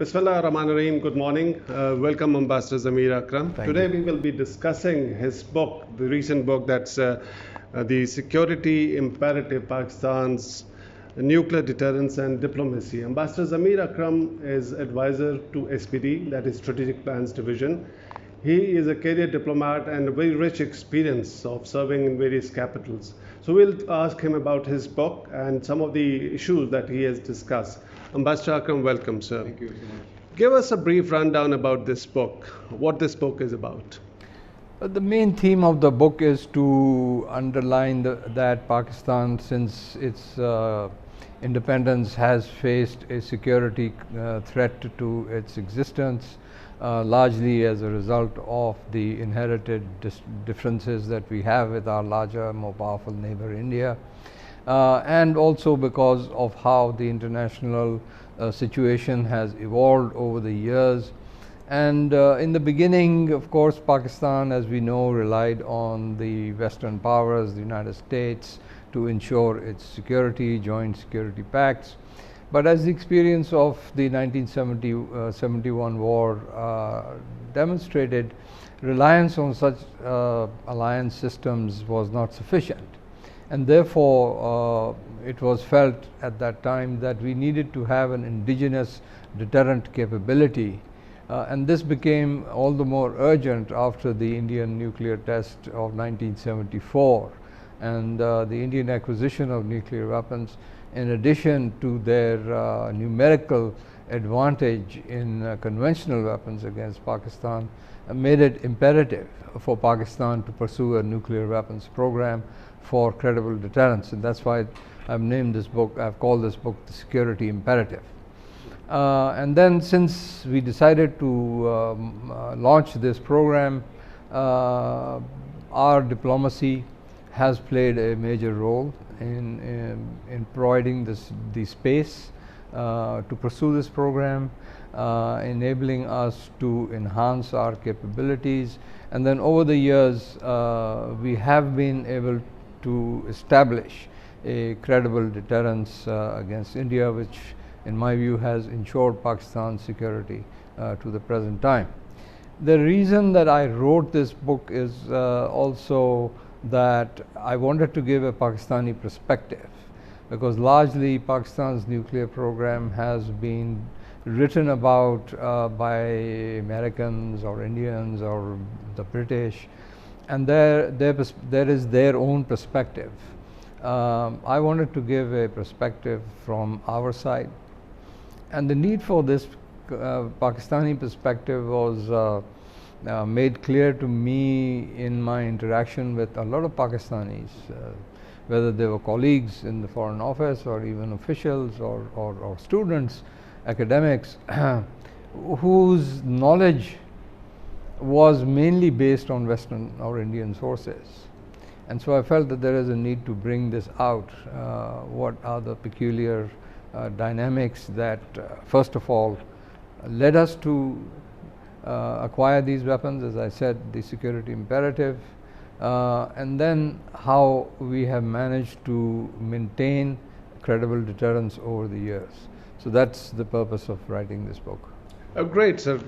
Bismillah ar-Rahman ar-Rahim. Good morning. Welcome, Ambassador Zamir Akram. Today we will be discussing his book, the recent book that's The Security Imperative, Pakistan's Nuclear Deterrence and Diplomacy. Ambassador Zamir Akram is advisor to SPD, that is Strategic Plans Division. He is a career diplomat and a very rich experience of serving in various capitals. So we'll ask him about his book and some of the issues that he has discussed. Ambassador Akram, welcome, sir. Thank you so much. Give us a brief rundown about this book, what this book is about. The main theme of the book is to underline that Pakistan, since its independence, has faced a security threat to its existence, largely as a result of the inherited differences that we have with our larger, more powerful neighbor India. And also because of how the international situation has evolved over the years. And in the beginning, of course, Pakistan, as we know, relied on the Western powers, the United States, to ensure its security, joint security pacts. But as the experience of the 1971 war demonstrated, reliance on such alliance systems was not sufficient. And therefore, it was felt at that time that we needed to have an indigenous deterrent capability. And this became all the more urgent after the Indian nuclear test of 1974 and the Indian acquisition of nuclear weapons, in addition to their numerical advantage in conventional weapons against Pakistan, made it imperative for Pakistan to pursue a nuclear weapons program for credible deterrence. And that's why I've named this book, I've called this book The Security Imperative. And then since we decided to launch this program, our diplomacy has played a major role in providing the space to pursue this program, enabling us to enhance our capabilities. And then over the years, we have been able to establish a credible deterrence against India, which in my view has ensured Pakistan's security to the present time. The reason that I wrote this book is also that I wanted to give a Pakistani perspective, because largely Pakistan's nuclear program has been written about by Americans or Indians or the British, and there is their own perspective. I wanted to give a perspective from our side, and the need for this Pakistani perspective was made clear to me in my interaction with a lot of Pakistanis, whether they were colleagues in the Foreign Office or even officials or students, academics, whose knowledge was mainly based on Western or Indian sources. And so I felt that there is a need to bring this out. What are the peculiar dynamics that, first of all, led us to acquire these weapons, as I said, the security imperative, and then how we have managed to maintain credible deterrence over the years. So that's the purpose of writing this book. Great, sir.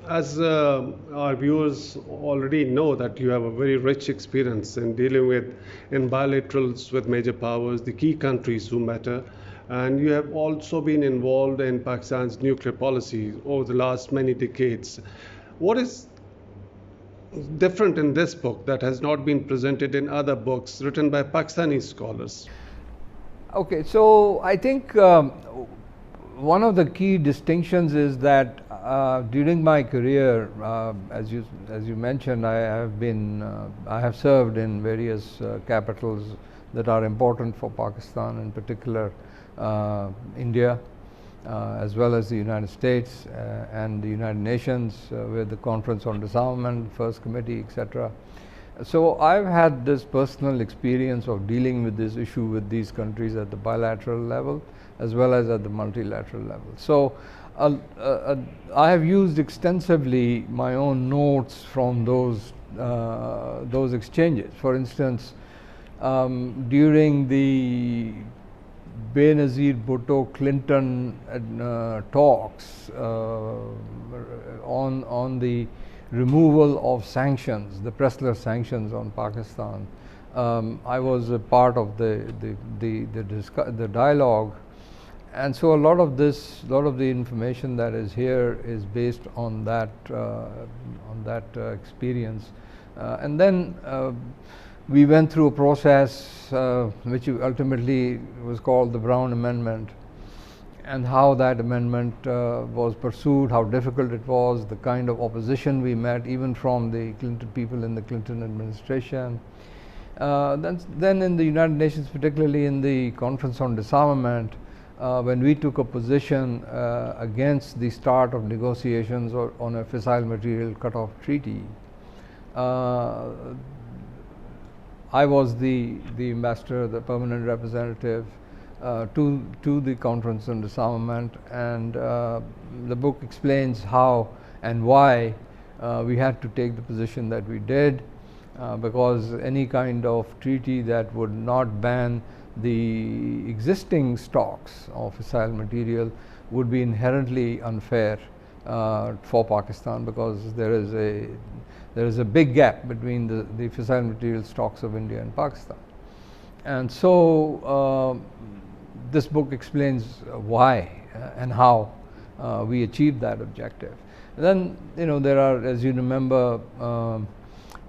As our viewers already know, that you have a very rich experience in dealing with in bilaterals with major powers, the key countries who matter, and you have also been involved in Pakistan's nuclear policy over the last many decades. What is different in this book that has not been presented in other books written by Pakistani scholars? Okay, so I think one of the key distinctions is that during my career, as you mentioned, I have served in various capitals that are important for Pakistan, in particular India, as well as the United States and the United Nations with the Conference on Disarmament, First Committee, etc. So I've had this personal experience of dealing with this issue with these countries at the bilateral level as well as at the multilateral level. So I have used extensively my own notes from those exchanges. For instance, during the Benazir Bhutto Clinton talks on the removal of sanctions, the Pressler sanctions on Pakistan. I was a part of the dialogue, and so a lot of the information that is here is based on that experience, and then we went through a process which ultimately was called the Brown Amendment, and how that amendment was pursued, how difficult it was, the kind of opposition we met even from the Clinton people in the Clinton administration. Then in the United Nations, particularly in the Conference on Disarmament, when we took a position against the start of negotiations on a fissile material cutoff treaty, I was the ambassador, the permanent representative to the Conference on Disarmament, and the book explains how and why we had to take the position that we did, because any kind of treaty that would not ban the existing stocks of fissile material would be inherently unfair for Pakistan, because there is a big gap between the fissile material stocks of India and Pakistan. And so this book explains why and how we achieved that objective. And then, there are, as you remember,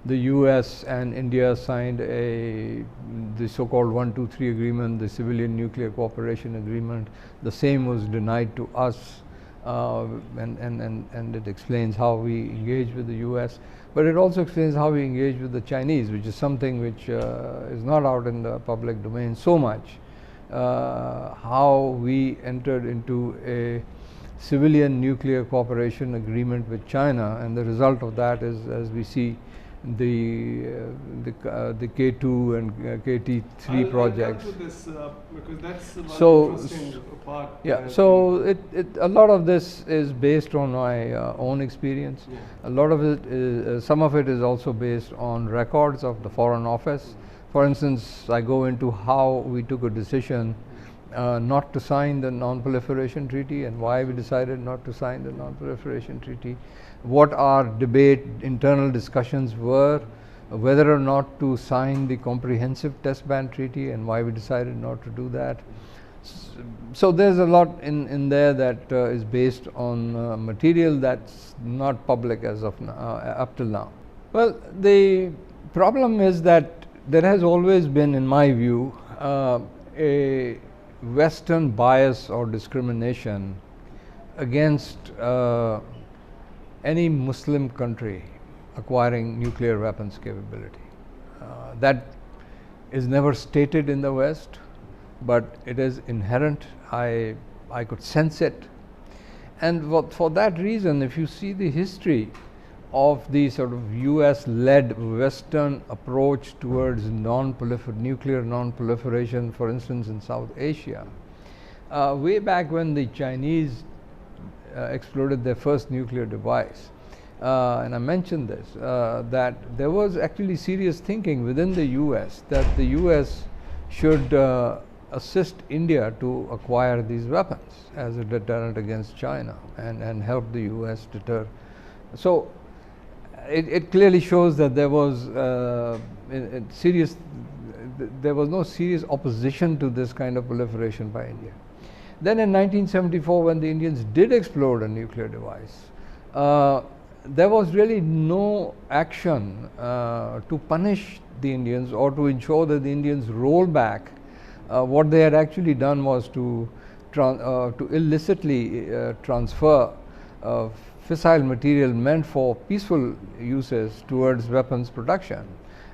the US and India signed the so-called 123 agreement, the Civilian Nuclear Cooperation Agreement. The same was denied to us, and it explains how we engage with the US, but it also explains how we engage with the Chinese, which is something which is not out in the public domain so much. How we entered into a civilian nuclear cooperation agreement with China, and the result of that is, as we see, the K2 and KT3 projects. I'll come to this because that's one interesting part. Yeah, so a lot of this is based on my own experience. Yeah. A lot of it is, some of it is also based on records of the Foreign Office. For instance, I go into how we took a decision not to sign the Non-Proliferation Treaty, and why we decided not to sign the Non-Proliferation Treaty, what our internal discussions were, whether or not to sign the Comprehensive Test Ban Treaty, and why we decided not to do that. So there's a lot in there that is based on material that's not public as of now, up till now. Well, the problem is that there has always been, in my view, a Western bias or discrimination against any Muslim country acquiring nuclear weapons capability. That is never stated in the West, but it is inherent. I could sense it. And for that reason, if you see the history of the sort of US-led Western approach towards nuclear non-proliferation, for instance in South Asia, way back when the Chinese exploded their first nuclear device, and I mentioned this, that there was actually serious thinking within the US that the US should assist India to acquire these weapons as a deterrent against China, and help the US deter. So it clearly shows that there was no serious opposition to this kind of proliferation by India. Then in 1974, when the Indians did explode a nuclear device, there was really no action to punish the Indians or to ensure that the Indians roll back. What they had actually done was to illicitly transfer fissile material meant for peaceful uses towards weapons production.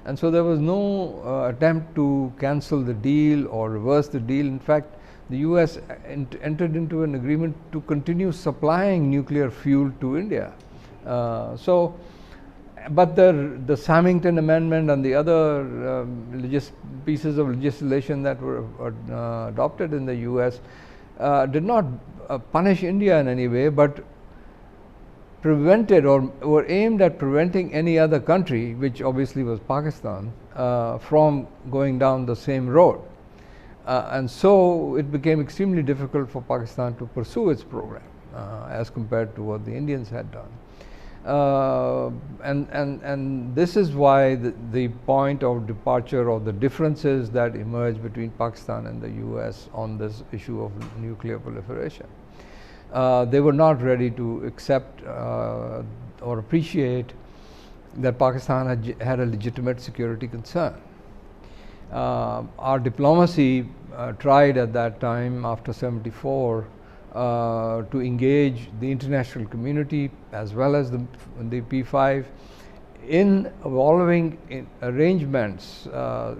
And so there was no attempt to cancel the deal or reverse the deal. In fact, the US entered into an agreement to continue supplying nuclear fuel to India. But the Samington Amendment and the other pieces of legislation that were adopted in the US did not punish India in any way, but prevented or were aimed at preventing any other country, which obviously was Pakistan, from going down the same road. And so it became extremely difficult for Pakistan to pursue its program as compared to what the Indians had done. And this is why the point of departure, or the differences that emerged between Pakistan and the US on this issue of nuclear proliferation. They were not ready to accept or appreciate that Pakistan had a legitimate security concern. Our diplomacy tried at that time, after '74, to engage the international community as well as the P5 in evolving arrangements,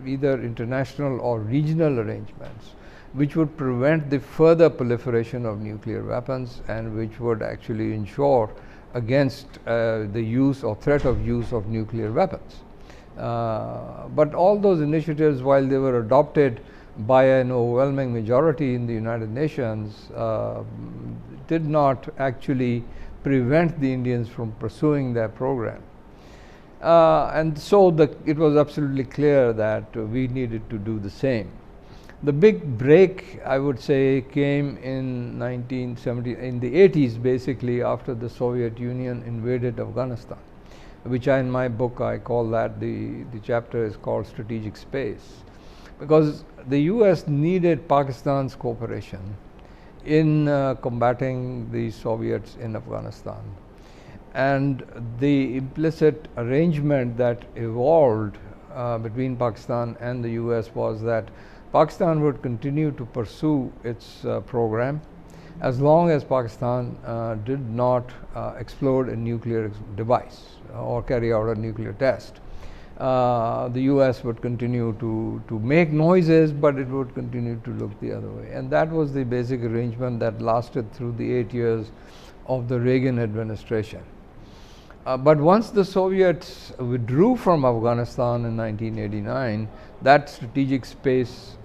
either international or regional arrangements, which would prevent the further proliferation of nuclear weapons and which would actually ensure against the use or threat of use of nuclear weapons. But all those initiatives, while they were adopted by an overwhelming majority in the United Nations, did not actually prevent the Indians from pursuing their program. And so it was absolutely clear that we needed to do the same. The big break, I would say, came in 1970, in the 80s, basically, after the Soviet Union invaded Afghanistan, which in my book I call that, the chapter is called Strategic Space, because the US needed Pakistan's cooperation in combating the Soviets in Afghanistan. And the implicit arrangement that evolved between Pakistan and the US was that Pakistan would continue to pursue its program as long as Pakistan did not explode a nuclear device or carry out a nuclear test. The US would continue to make noises, but it would continue to look the other way. And that was the basic arrangement that lasted through the 8 years of the Reagan administration. But once the Soviets withdrew from Afghanistan in 1989, that strategic space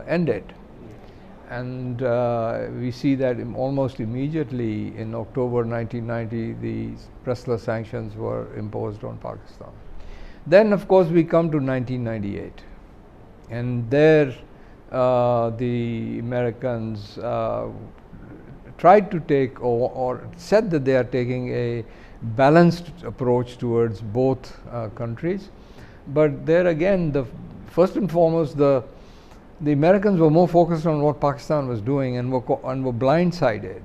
ended. And we see that almost immediately in October 1990, the Pressler sanctions were imposed on Pakistan. Then, of course, we come to 1998. And there the Americans tried to take or said that they are taking a balanced approach towards both countries. But there again, first and foremost, the Americans were more focused on what Pakistan was doing and were blindsided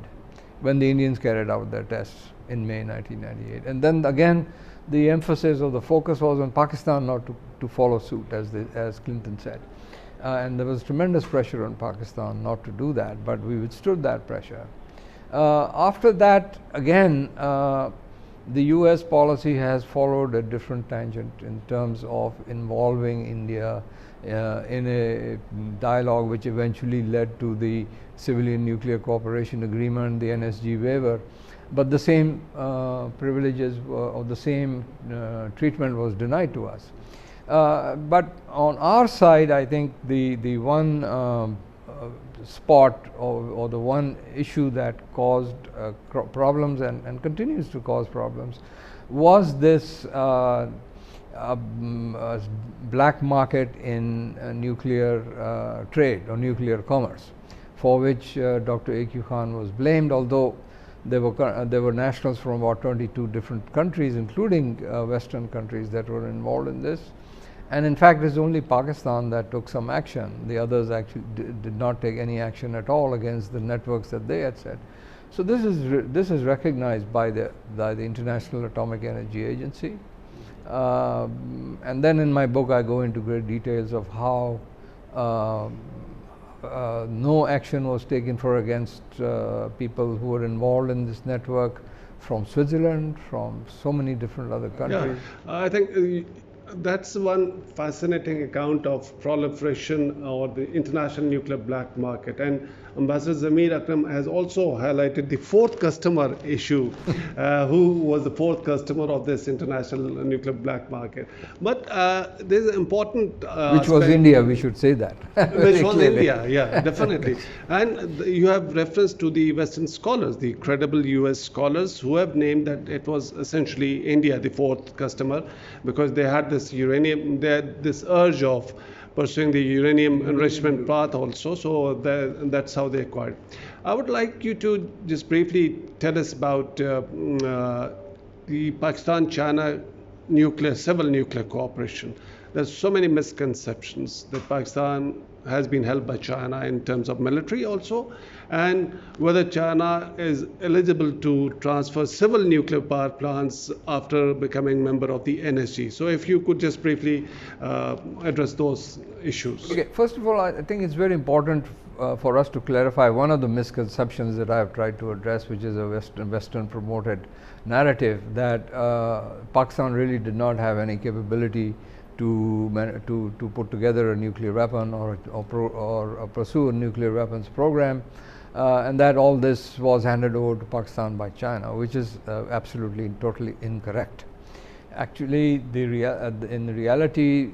when the Indians carried out their tests in May 1998. And then again, the emphasis or the focus was on Pakistan not to follow suit, as Clinton said. And there was tremendous pressure on Pakistan not to do that, but we withstood that pressure. After that, again, the US policy has followed a different tangent in terms of involving India in a dialogue which eventually led to the Civilian Nuclear Cooperation Agreement, the NSG waiver. But the same privileges or the same treatment was denied to us. But on our side, I think the one spot or the one issue that caused problems and continues to cause problems was this black market in nuclear trade or nuclear commerce, for which Dr. A.Q. Khan was blamed, although there were nationals from about 22 different countries, including Western countries, that were involved in this. And in fact, it's only Pakistan that took some action. The others actually did not take any action at all against the networks that they had set. So this is recognized by the International Atomic Energy Agency. And then in my book, I go into great details of how no action was taken against people who were involved in this network from Switzerland, from so many different other countries. Yeah, I think that's one fascinating account of proliferation or the international nuclear black market. And Ambassador Zamir Akram has also highlighted the fourth customer issue, who was the fourth customer of this international nuclear black market. But there's an important which was India, we should say that. Which was India, yeah, definitely. And you have reference to the Western scholars, the credible US scholars, who have named that it was essentially India, the fourth customer, because they had this uranium, they had this urge of pursuing the uranium enrichment path also. So that's how they acquired. I would like you to just briefly tell us about the Pakistan-China civil nuclear cooperation. There's so many misconceptions that Pakistan has been held by China in terms of military also, and whether China is eligible to transfer civil nuclear power plants after becoming member of the NSG. So if you could just briefly address those issues. Okay, first of all, I think it's very important for us to clarify one of the misconceptions that I have tried to address, which is a Western promoted narrative that Pakistan really did not have any capability to put together a nuclear weapon or pursue a nuclear weapons program, and that all this was handed over to Pakistan by China, which is absolutely totally incorrect. Actually, in reality,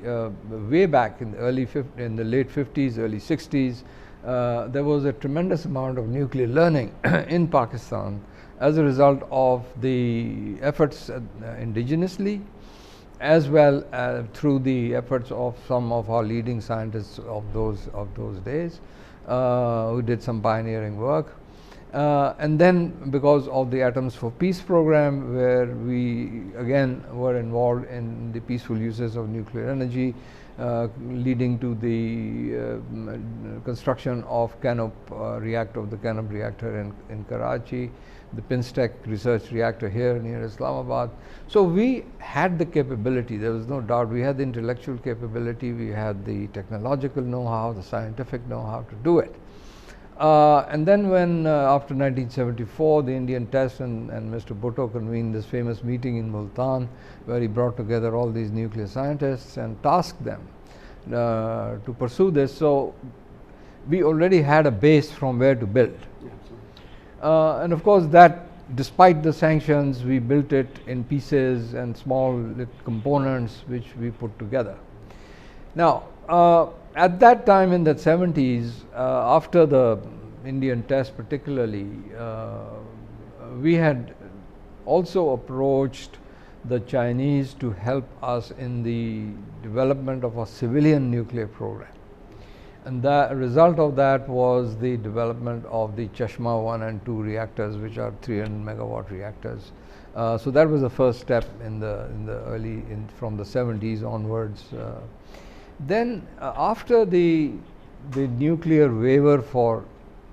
way back in the late 50s, early 60s, there was a tremendous amount of nuclear learning in Pakistan as a result of the efforts indigenously, as well as through the efforts of some of our leading scientists of those days, who did some pioneering work. And then because of the Atoms for Peace program, where we again were involved in the peaceful uses of nuclear energy, leading to the construction of the Canop reactor in Karachi, the Pinstack research reactor here near Islamabad. So we had the capability, there was no doubt. We had the intellectual capability, we had the technological know-how, the scientific know-how to do it. And then when after 1974 the Indian test and Mr. Bhutto convened this famous meeting in Multan, where he brought together all these nuclear scientists and tasked them to pursue this. So we already had a base from where to build. And of course that, despite the sanctions, we built it in pieces and small components which we put together. Now at that time in the 70s, after the Indian test particularly, we had also approached the Chinese to help us in the development of a civilian nuclear program. And the result of that was the development of the Chashma 1 and 2 reactors, which are 300 megawatt reactors. So that was the first step in the early, from the 70s onwards. Then after the nuclear waiver for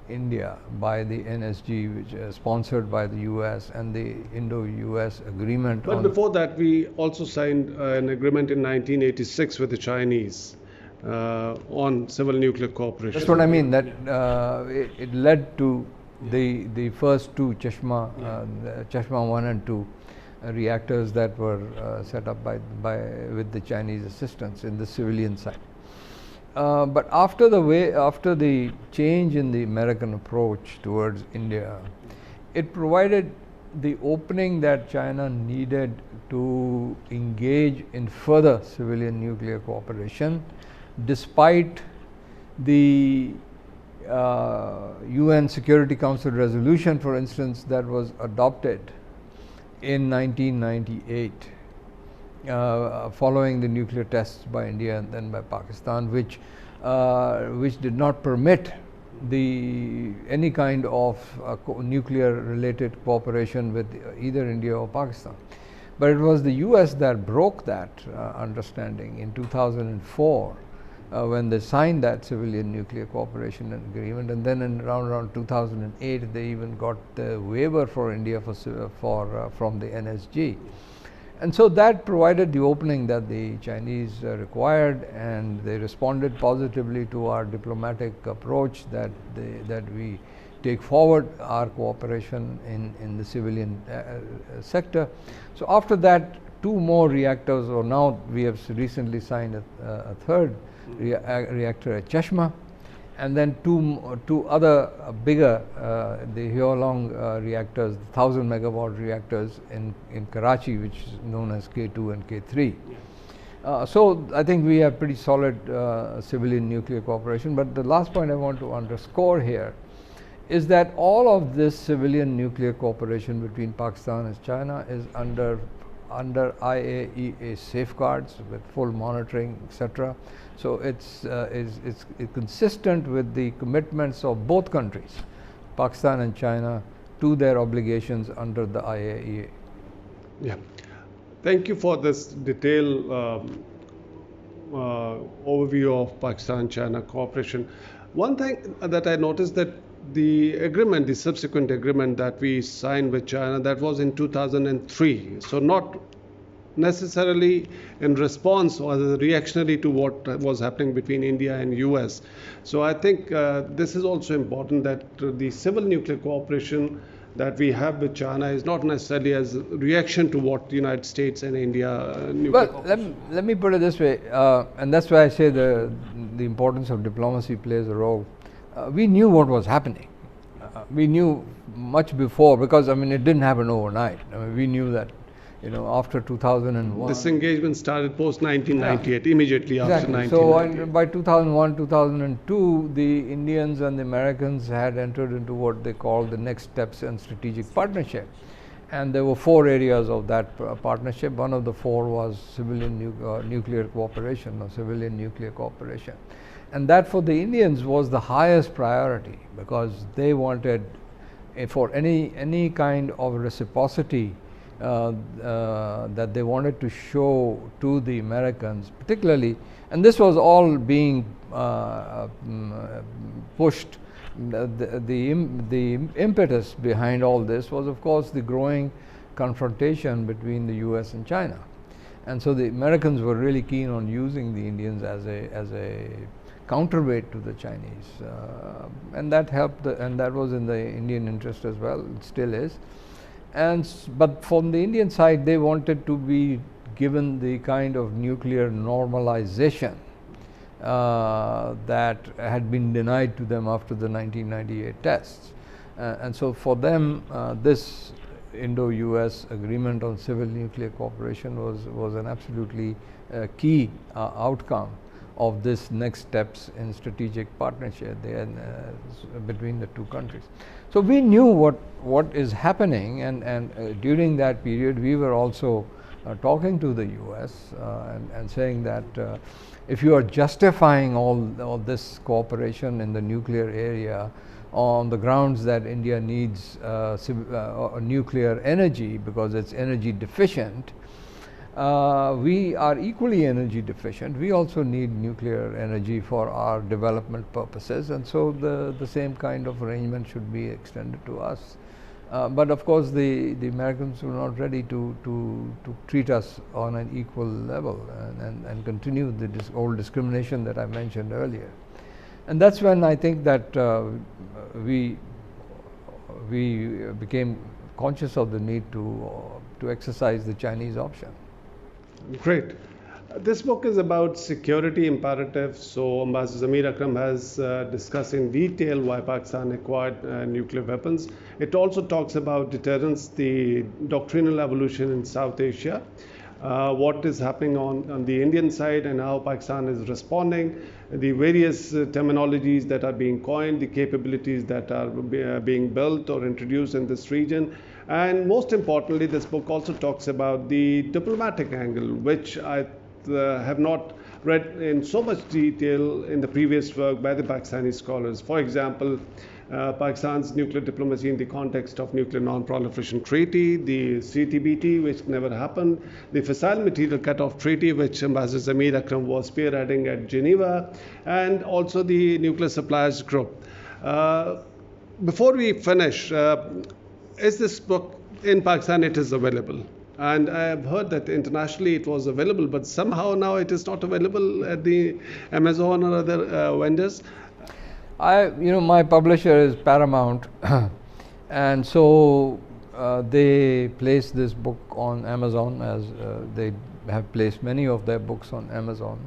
India by the NSG, which is sponsored by the US, and the Indo-US agreement. But before that, we also signed an agreement in 1986 with the Chinese on civil nuclear cooperation. That's what I mean, that it led to the first two Chashma 1 and 2 reactors that were set up with the Chinese assistance in the civilian side. But after the change in the American approach towards India, it provided the opening that China needed to engage in further civilian nuclear cooperation, despite the UN Security Council resolution, for instance, that was adopted in 1998 following the nuclear tests by India and then by Pakistan, which did not permit any kind of nuclear related cooperation with either India or Pakistan. But it was the US that broke that understanding in 2004 when they signed that civilian nuclear cooperation agreement, and then in around 2008 they even got the waiver for India from the NSG. And so that provided the opening that the Chinese required, and they responded positively to our diplomatic approach that we take forward our cooperation in the civilian sector. So after that, two more reactors, or now we have recently signed a third reactor at Chashma, and then two other bigger, the Hyolong reactors, 1,000 megawatt reactors in Karachi, which is known as K2 and K3. So I think we have pretty solid civilian nuclear cooperation. But the last point I want to underscore here is that all of this civilian nuclear cooperation between Pakistan and China is under under IAEA safeguards with full monitoring, etc. So it's consistent with the commitments of both countries, Pakistan and China, to their obligations under the IAEA. Yeah, thank you for this detailed overview of Pakistan-China cooperation. One thing that I noticed that the agreement, the subsequent agreement that we signed with China, that was in 2003. So not necessarily in response or reactionary to what was happening between India and US. So I think this is also important, that the civil nuclear cooperation that we have with China is not necessarily as a reaction to what the United States and India nuclear well, let me put it this way, and that's why I say the importance of diplomacy plays a role. We knew what was happening. We knew much before, because I mean it didn't happen overnight. I mean, we knew that, you know, after 2001. This engagement started post 1998, immediately after Exactly. 1998. So by 2001, 2002, the Indians and the Americans had entered into what they called the next steps in strategic partnership. And there were 4 areas of that partnership. One of the 4 was civilian nuclear cooperation, or civilian nuclear cooperation. And that for the Indians was the highest priority, because they wanted, for any kind of reciprocity that they wanted to show to the Americans, particularly, and this was all being pushed. The impetus behind all this was, of course, the growing confrontation between the US and China. And so the Americans were really keen on using the Indians as a counterweight to the Chinese, and that helped, and that was in the Indian interest as well. It still is. But from the Indian side, they wanted to be given the kind of nuclear normalization that had been denied to them after the 1998 tests. And so for them, this Indo-US agreement on civil nuclear cooperation was an absolutely key outcome of this next steps in strategic partnership between the 2 countries. So we knew what is happening, and during that period we were also talking to the US and saying that if you are justifying all this cooperation in the nuclear area on the grounds that India needs nuclear energy because it's energy deficient, we are equally energy deficient. We also need nuclear energy for our development purposes, and so the same kind of arrangement should be extended to us. But of course, the Americans were not ready to treat us on an equal level and continue the old discrimination that I mentioned earlier. And that's when I think that we became conscious of the need to exercise the Chinese option. Great. This book is about security imperatives. So Ambassador Zamir Akram has discussed in detail why Pakistan acquired nuclear weapons. It also talks about deterrence, the doctrinal evolution in South Asia, what is happening on the Indian side and how Pakistan is responding, the various terminologies that are being coined, the capabilities that are being built or introduced in this region. And most importantly, this book also talks about the diplomatic angle, which I have not read in so much detail in the previous work by the Pakistani scholars. For example, Pakistan's nuclear diplomacy in the context of Nuclear Non-Proliferation Treaty, the CTBT, which never happened, the Fissile Material Cutoff Treaty, which Ambassador Zamir Akram was spearheading at Geneva, and also the Nuclear Suppliers Group. Before we finish, is this book in Pakistan? It is available, and I have heard that internationally it was available, but somehow now it is not available at the Amazon or other vendors. My publisher is Paramount, and so they placed this book on Amazon, as they have placed many of their books on Amazon.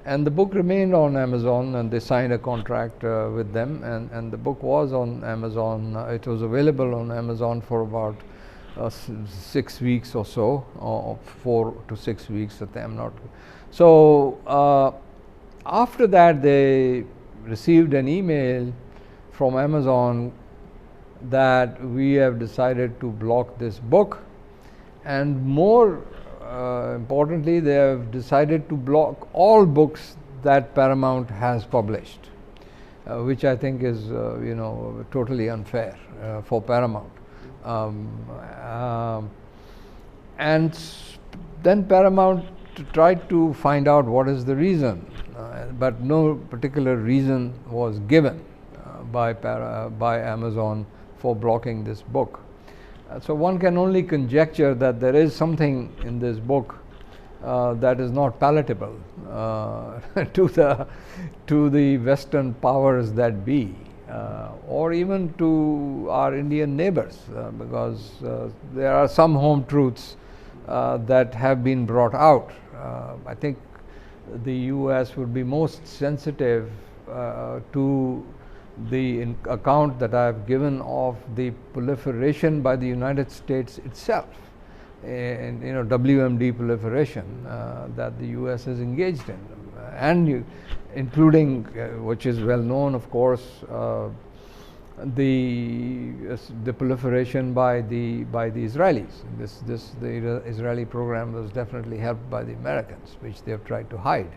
And the book remained on Amazon, and they signed a contract with them, and the book was on Amazon. It was available on Amazon for about 6 weeks or so, or 4 to 6 weeks at them. So after that, they received an email from Amazon that we have decided to block this book, and more importantly, they have decided to block all books that Paramount has published, which I think is totally unfair for Paramount. And then Paramount tried to find out what is the reason, but no particular reason was given by Amazon for blocking this book. So one can only conjecture that there is something in this book that is not palatable to the Western powers that be, or even to our Indian neighbors, because there are some home truths that have been brought out. I think the US would be most sensitive to the account that I have given of the proliferation by the United States itself, and WMD proliferation that the US is engaged in, and including, which is well known, of course, the proliferation by the Israelis. The Israeli program was definitely helped by the Americans, which they have tried to hide.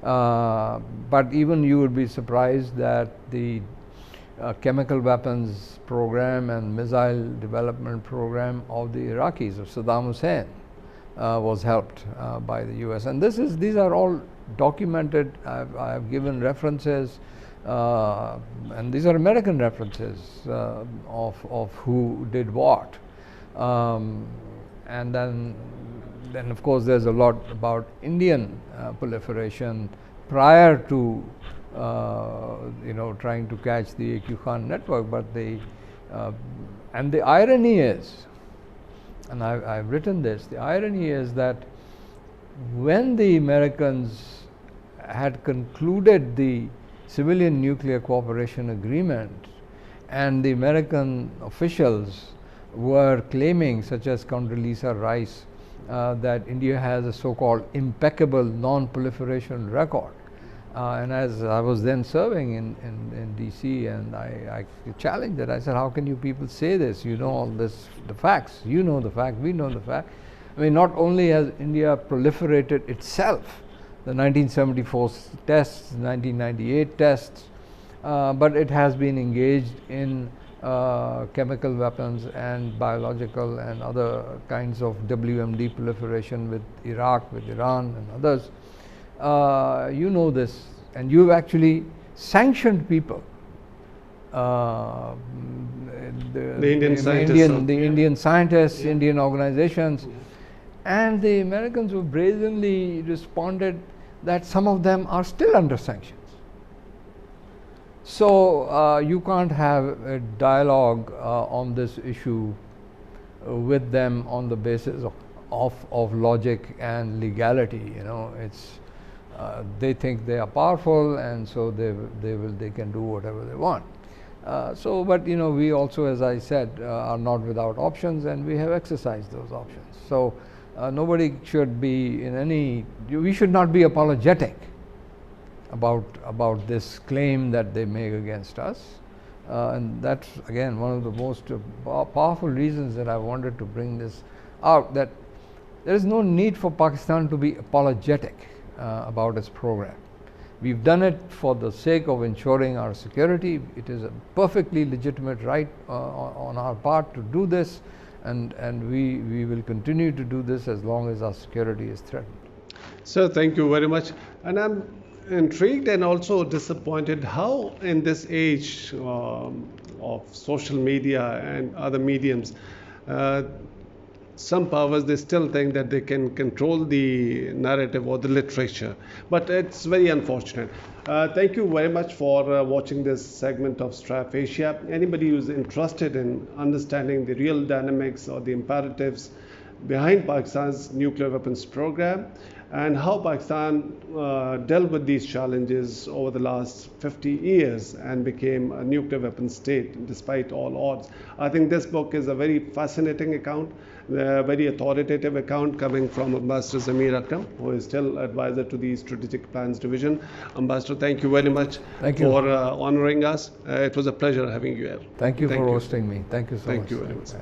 But even you would be surprised that the chemical weapons program and missile development program of the Iraqis, of Saddam Hussein, was helped by the US. And these are all documented. I have given references, and these are American references of who did what. And then of course there's a lot about Indian proliferation prior to trying to catch the AQ Khan network. But and the irony is, and I've written this, the irony is that when the Americans had concluded the civilian nuclear cooperation agreement, and the American officials were claiming, such as Condoleezza Rice, that India has a so-called impeccable non-proliferation record. And as I was then serving in DC, and I challenged it. I said, how can you people say this? You know all this, the facts. You know the fact, we know the fact. I mean, not only has India proliferated itself, the 1974 tests, 1998 tests, but it has been engaged in chemical weapons and biological and other kinds of WMD proliferation with Iraq, with Iran and others. You know this, and you've actually sanctioned people. The Indian scientists, Indian organizations, and the Americans who brazenly responded that some of them are still under sanctions. So you can't have a dialogue on this issue with them on the basis of logic and legality. It's they think they are powerful, and so they can do whatever they want. But we also, as I said, are not without options, and we have exercised those options. So nobody should be we should not be apologetic about this claim that they make against us, and that's again one of the most powerful reasons that I wanted to bring this out, that there is no need for Pakistan to be apologetic about its program. We've done it for the sake of ensuring our security. It is a perfectly legitimate right on our part to do this, and we will continue to do this as long as our security is threatened. Sir, thank you very much. And I'm intrigued and also disappointed how in this age of social media and other mediums, some powers, they still think that they can control the narrative or the literature, but it's very unfortunate. Thank you very much for watching this segment of StrafAsia. Anybody who's interested in understanding the real dynamics or the imperatives behind Pakistan's nuclear weapons program and how Pakistan dealt with these challenges over the last 50 years and became a nuclear weapons state despite all odds, I think this book is a very fascinating account, a very authoritative account coming from Ambassador Zamir Akram, who is still advisor to the Strategic Plans Division. Ambassador, thank you very much for honoring us. It was a pleasure having you here. Thank you for hosting me. Thank you so much. Thank you very much.